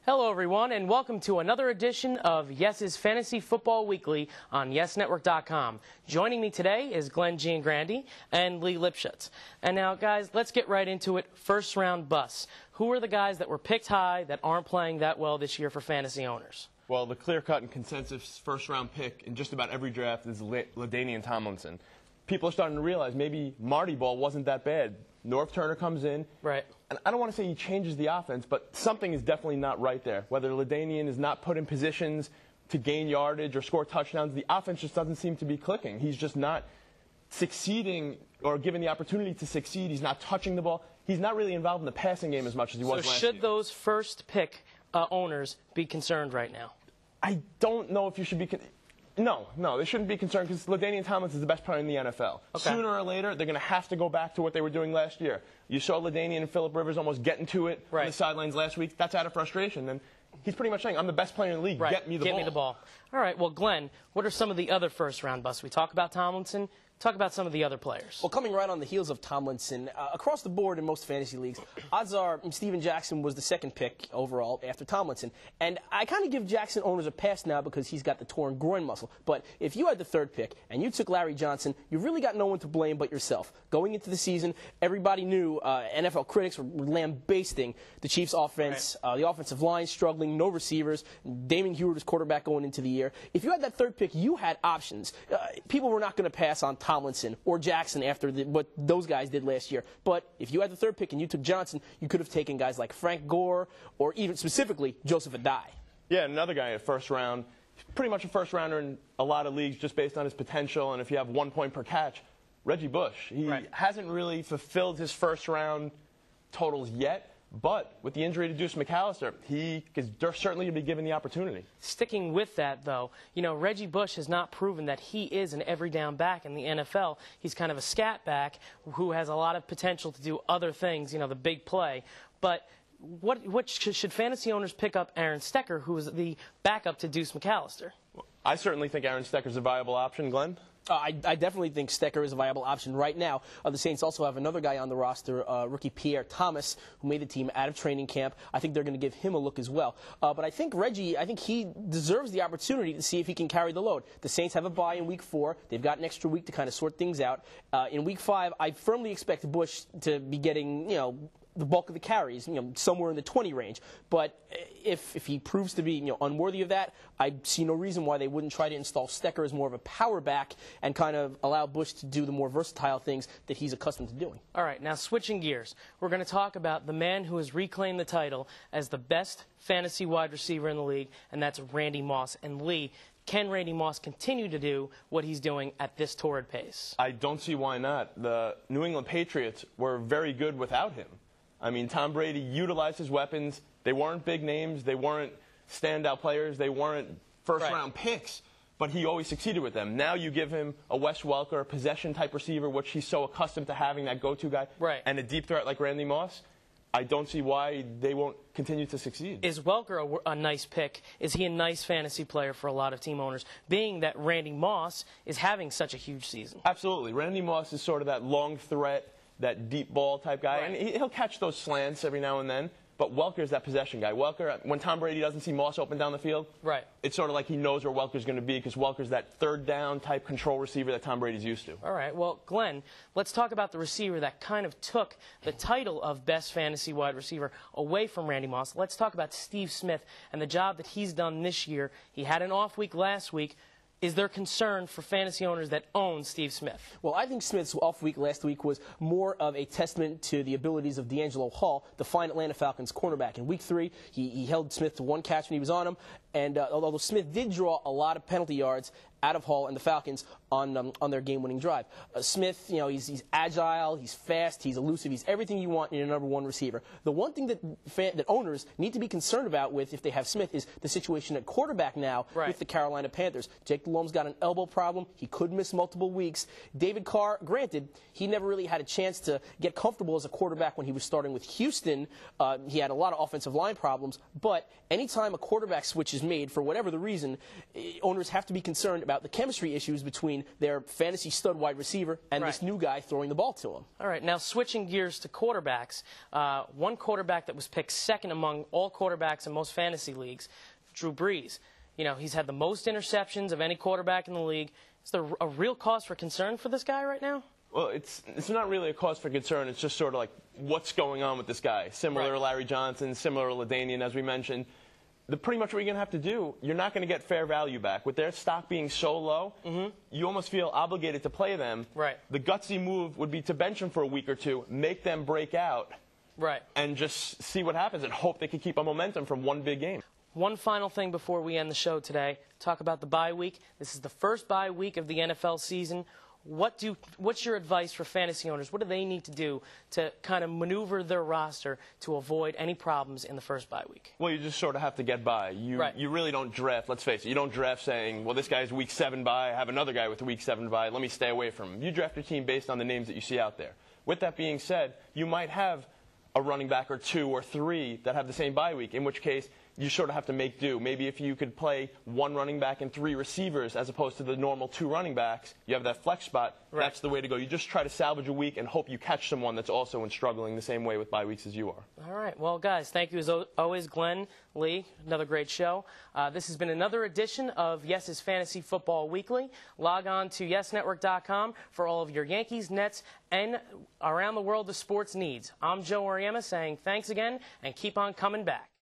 Hello, everyone, and welcome to another edition of Yes's Fantasy Football Weekly on YesNetwork.com. Joining me today is Giangrande and Lee Lipschutz. And now, guys, let's get right into it. First-round busts. Who are the guys that were picked high that aren't playing that well this year for fantasy owners? Well, the clear-cut and consensus first-round pick in just about every draft is LaDainian Tomlinson. People are starting to realize maybe Marty Ball wasn't that bad. North Turner comes in. Right. And I don't want to say he changes the offense, but something is definitely not right there. Whether LaDainian is not put in positions to gain yardage or score touchdowns, the offense just doesn't seem to be clicking. He's just not succeeding or given the opportunity to succeed. He's not touching the ball. He's not really involved in the passing game as much as he was last year. So should those first-pick owners be concerned right now? I don't know if you should be No, they shouldn't be concerned because LaDainian Tomlinson is the best player in the NFL. Okay. Sooner or later, they're going to have to go back to what they were doing last year. You saw LaDainian and Phillip Rivers almost getting to it on the sidelines last week. That's out of frustration. And he's pretty much saying, I'm the best player in the league. Right. Get me the ball. All right, well, Glenn, what are some of the other first-round busts? We talk about Tomlinson. Talk about some of the other players. Well, coming right on the heels of Tomlinson, across the board in most fantasy leagues, odds are Steven Jackson was the second pick overall after Tomlinson. And I kind of give Jackson owners a pass now because he's got the torn groin muscle. But if you had the third pick and you took Larry Johnson, you've really got no one to blame but yourself. Going into the season, everybody knew NFL critics were lambasting the Chiefs' offense, the offensive line struggling, no receivers, Damon Heward was quarterback going into the year. If you had that third pick, you had options. People were not going to pass on Tomlinson or Jackson after what those guys did last year. But if you had the third pick and you took Johnson, you could have taken guys like Frank Gore or even specifically Joseph Adai. Yeah, another guy at first round. Pretty much a first rounder in a lot of leagues just based on his potential and if you have 1 point per catch. Reggie Bush. He hasn't really fulfilled his first round totals yet. But with the injury to Deuce McAllister, he is certainly going to be given the opportunity. Sticking with that, though, you know, Reggie Bush has not proven that he is an every down back in the NFL. He's kind of a scat back who has a lot of potential to do other things, you know, the big play. But what should fantasy owners pick up Erin Stecher, who is the backup to Deuce McAllister? I certainly think Erin Stecher is a viable option. Glenn? I definitely think Stecher is a viable option right now. The Saints also have another guy on the roster, rookie Pierre Thomas, who made the team out of training camp. I think they're going to give him a look as well. But I think Reggie, he deserves the opportunity to see if he can carry the load. The Saints have a bye in Week 4. They've got an extra week to kind of sort things out. In Week 5, I firmly expect Bush to be getting, the bulk of the carries, somewhere in the 20 range. But if he proves to be, unworthy of that, I see no reason why they wouldn't try to install Stecher as more of a power back and kind of allow Bush to do the more versatile things that he's accustomed to doing. All right, now switching gears, we're going to talk about the man who has reclaimed the title as the best fantasy wide receiver in the league, and that's Randy Moss. And Lee, can Randy Moss continue to do what he's doing at this torrid pace? I don't see why not. The New England Patriots were very good without him. I mean, Tom Brady utilized his weapons. They weren't big names. They weren't standout players. They weren't first-round picks, but he always succeeded with them. Now you give him a Wes Welker, possession-type receiver, which he's so accustomed to having, that go-to guy, and a deep threat like Randy Moss. I don't see why they won't continue to succeed. Is Welker a nice pick? Is he a nice fantasy player for a lot of team owners, being that Randy Moss is having such a huge season? Absolutely. Randy Moss is sort of that long threat, that deep ball type guy, and he'll catch those slants every now and then. But Welker's that possession guy. Welker, when Tom Brady doesn't see Moss open down the field, it's sort of like he knows where Welker's going to be because Welker's that third down type control receiver that Tom Brady's used to. All right. Well, Glenn, let's talk about the receiver that kind of took the title of best fantasy wide receiver away from Randy Moss. Let's talk about Steve Smith and the job that he's done this year. He had an off week last week. Is there concern for fantasy owners that own Steve Smith? Well, I think Smith's off week last week was more of a testament to the abilities of D'Angelo Hall, the fine Atlanta Falcons cornerback. In Week 3, he held Smith to 1 catch when he was on him, and although Smith did draw a lot of penalty yards out of Hall and the Falcons on their game-winning drive. Smith, he's agile, he's fast, he's elusive, he's everything you want in a number 1 receiver. The one thing that owners need to be concerned about with if they have Smith is the situation at quarterback now with the Carolina Panthers. Jake Delhomme's got an elbow problem. He could miss multiple weeks. David Carr, granted, he never really had a chance to get comfortable as a quarterback when he was starting with Houston. He had a lot of offensive line problems, but anytime a quarterback switch is made, for whatever the reason, owners have to be concerned about about the chemistry issues between their fantasy stud wide receiver and this new guy throwing the ball to him. All right, now switching gears to quarterbacks. One quarterback that was picked second among all quarterbacks in most fantasy leagues, Drew Brees. You know, he's had the most interceptions of any quarterback in the league. Is there a real cause for concern for this guy right now? Well, it's not really a cause for concern. It's just sort of like what's going on with this guy. Similar to Larry Johnson, similar to LaDainian, as we mentioned. Pretty much what you're going to have to do, you're not going to get fair value back. With their stock being so low, you almost feel obligated to play them. Right. The gutsy move would be to bench them for a week or two, make them break out, and just see what happens and hope they can keep a momentum from one big game. One final thing before we end the show today, talk about the bye week. This is the first bye week of the NFL season. What's your advice for fantasy owners? What do they need to do to kind of maneuver their roster to avoid any problems in the first bye week? Well, you just sort of have to get by. You really don't draft. Let's face it. You don't draft saying, well, this guy's week 7 bye. I have another guy with a week 7 bye. Let me stay away from him. You draft your team based on the names that you see out there. With that being said, you might have a running back or 2 or 3 that have the same bye week, in which case you sort of have to make do. Maybe if you could play 1 running back and 3 receivers as opposed to the normal 2 running backs, you have that flex spot. That's the way to go. You just try to salvage a week and hope you catch someone that's also struggling the same way with bye weeks as you are. All right. Well, guys, thank you as always, Glenn, Lee. Another great show. This has been another edition of Yes's Fantasy Football Weekly. Log on to YesNetwork.com for all of your Yankees, Nets, and around the world of sports needs. I'm Joe Auriemma saying thanks again and keep on coming back.